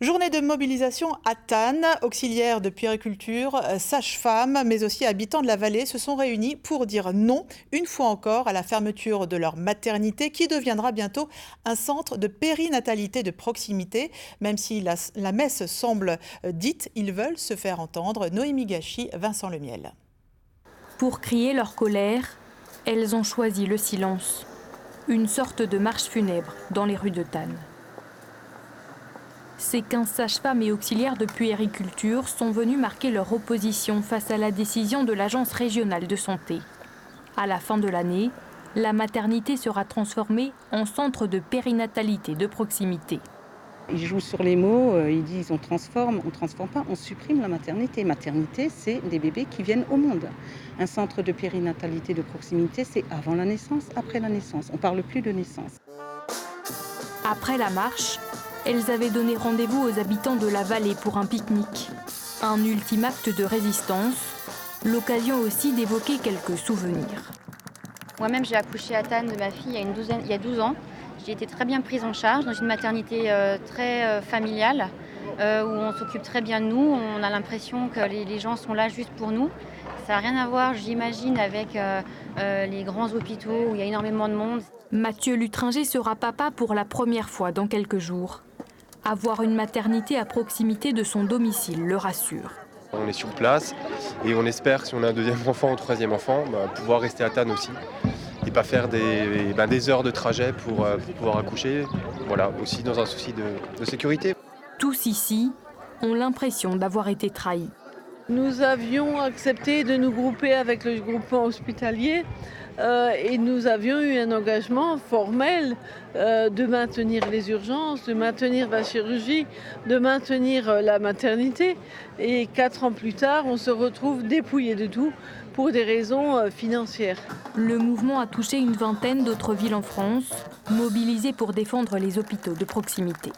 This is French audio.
Journée de mobilisation à Thann, auxiliaires de puériculture, sages-femmes, mais aussi habitants de la vallée se sont réunis pour dire non, une fois encore, à la fermeture de leur maternité qui deviendra bientôt un centre de périnatalité de proximité. Même si la messe semble dite, ils veulent se faire entendre. Noémie Gachy, Vincent Lemiel. Pour crier leur colère, elles ont choisi le silence. Une sorte de marche funèbre dans les rues de Thann. Ces 15 sages-femmes et auxiliaires de puériculture sont venus marquer leur opposition face à la décision de l'Agence régionale de santé. À la fin de l'année, la maternité sera transformée en centre de périnatalité de proximité. Ils jouent sur les mots, ils disent on transforme pas, on supprime la maternité. Maternité, c'est des bébés qui viennent au monde. Un centre de périnatalité de proximité, c'est avant la naissance, après la naissance. On ne parle plus de naissance. Après la marche, elles avaient donné rendez-vous aux habitants de la vallée pour un pique-nique. Un ultime acte de résistance, l'occasion aussi d'évoquer quelques souvenirs. Moi-même, j'ai accouché à Thann de ma fille il y a 12 ans. J'ai été très bien prise en charge dans une maternité très familiale, où on s'occupe très bien de nous. On a l'impression que les gens sont là juste pour nous. Ça n'a rien à voir, j'imagine, avec les grands hôpitaux où il y a énormément de monde. Mathieu Lutringer sera papa pour la première fois dans quelques jours. Avoir une maternité à proximité de son domicile le rassure. On est sur place et on espère, si on a un deuxième enfant ou troisième enfant, pouvoir rester à Thann aussi et pas faire des heures de trajet pour pouvoir accoucher. Voilà, aussi dans un souci de sécurité. Tous ici ont l'impression d'avoir été trahis. Nous avions accepté de nous grouper avec le groupement hospitalier et nous avions eu un engagement formel de maintenir les urgences, de maintenir la chirurgie, de maintenir la maternité. Et 4 ans plus tard, on se retrouve dépouillé de tout pour des raisons financières. Le mouvement a touché une vingtaine d'autres villes en France, mobilisées pour défendre les hôpitaux de proximité.